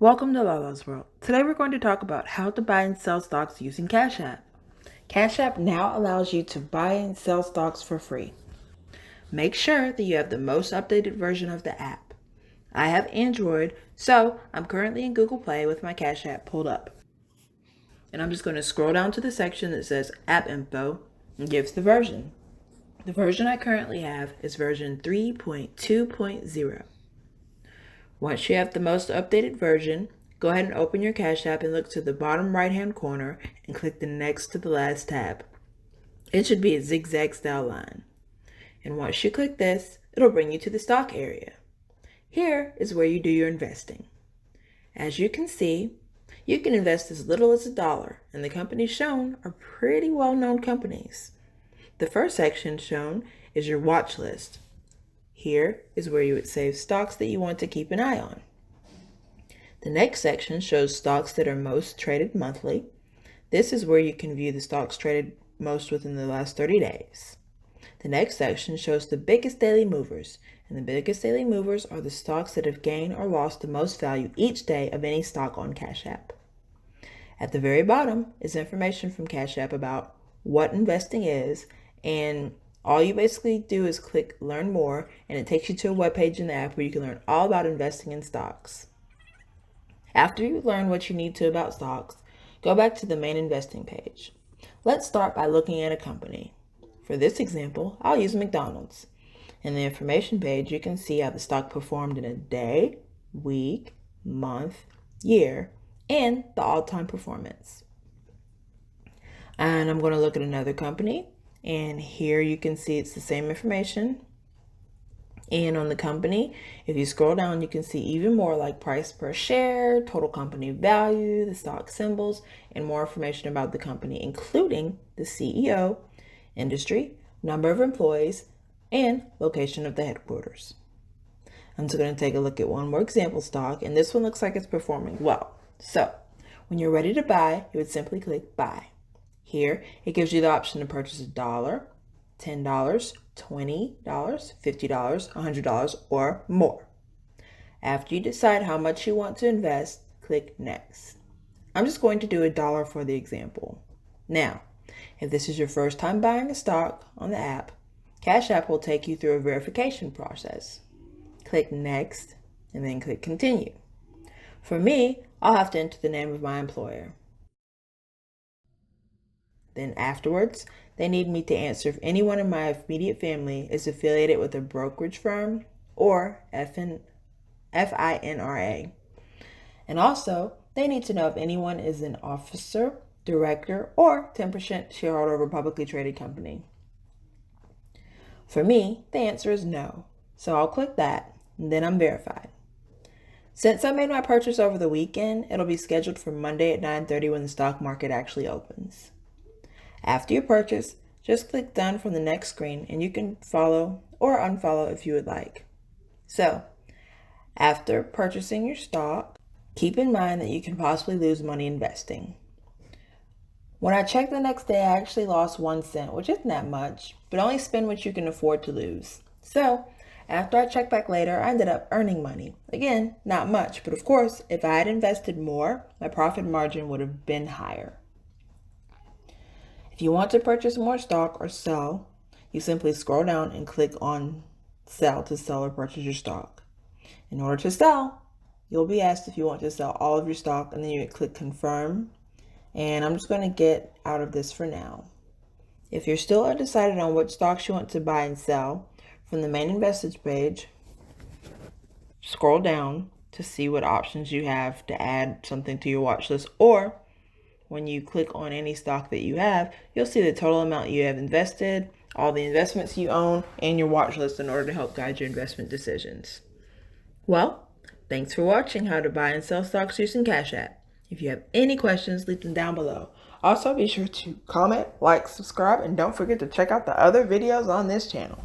Welcome to Lalas World. Today we're going to talk about how to buy and sell stocks using Cash App. Cash App now allows you to buy and sell stocks for free. Make sure that you have the most updated version of the app. I have Android, so I'm currently in Google Play with my Cash App pulled up. And I'm just going to scroll down to the section that says App Info and gives the version. The version I currently have is version 3.2.0. Once you have the most updated version, go ahead and open your Cash App and look to the bottom right-hand corner and click the next to the last tab. It should be a zigzag style line. And once you click this, it'll bring you to the stock area. Here is where you do your investing. As you can see, you can invest as little as $1, and the companies shown are pretty well-known companies. The first section shown is your watch list. Here is where you would save stocks that you want to keep an eye on. The next section shows stocks that are most traded monthly. This is where you can view the stocks traded most within the last 30 days. The next section shows the biggest daily movers, and the biggest daily movers are the stocks that have gained or lost the most value each day of any stock on Cash App. At the very bottom is information from Cash App about what investing is, and all you basically do is click Learn More, and it takes you to a webpage in the app where you can learn all about investing in stocks. After you learn what you need to about stocks, go back to the main investing page. Let's start by looking at a company. For this example, I'll use McDonald's. In the information page, you can see how the stock performed in a day, week, month, year, and the all-time performance. And I'm going to look at another company. And here you can see it's the same information. And on the company, if you scroll down, you can see even more like price per share, total company value, the stock symbols, and more information about the company, including the CEO, industry, number of employees, and location of the headquarters. I'm just going to take a look at one more example stock, and this one looks like it's performing well. So when you're ready to buy, you would simply click Buy. Here, it gives you the option to purchase $1, $10, $20, $50, $100, or more. After you decide how much you want to invest, click Next. I'm just going to do $1 for the example. Now, if this is your first time buying a stock on the app, Cash App will take you through a verification process. Click Next, and then click Continue. For me, I'll have to enter the name of my employer. Then afterwards, they need me to answer if anyone in my immediate family is affiliated with a brokerage firm or FINRA. And also, they need to know if anyone is an officer, director, or 10% shareholder of a publicly traded company. For me, the answer is no. So I'll click that, and then I'm verified. Since I made my purchase over the weekend, it'll be scheduled for Monday at 9:30 when the stock market actually opens. After you purchase, just click Done from the next screen, and you can follow or unfollow if you would like. So, after purchasing your stock, keep in mind that you can possibly lose money investing. When I checked the next day, I actually lost 1 cent, which isn't that much, but only spend what you can afford to lose. So, after I checked back later, I ended up earning money. Again, not much, but of course, if I had invested more, my profit margin would have been higher. If you want to purchase more stock or sell, you simply scroll down and click on Sell to sell or purchase your stock. In order to sell, you'll be asked if you want to sell all of your stock, and then you click Confirm. And I'm just going to get out of this for now. If you're still undecided on which stocks you want to buy and sell, from the main investors page, scroll down to see what options you have to add something to your watch list, or when you click on any stock that you have, you'll see the total amount you have invested, all the investments you own, and your watch list in order to help guide your investment decisions. Well, thanks for watching how to buy and sell stocks using Cash App. If you have any questions, leave them down below. Also, be sure to comment, like, subscribe, and don't forget to check out the other videos on this channel.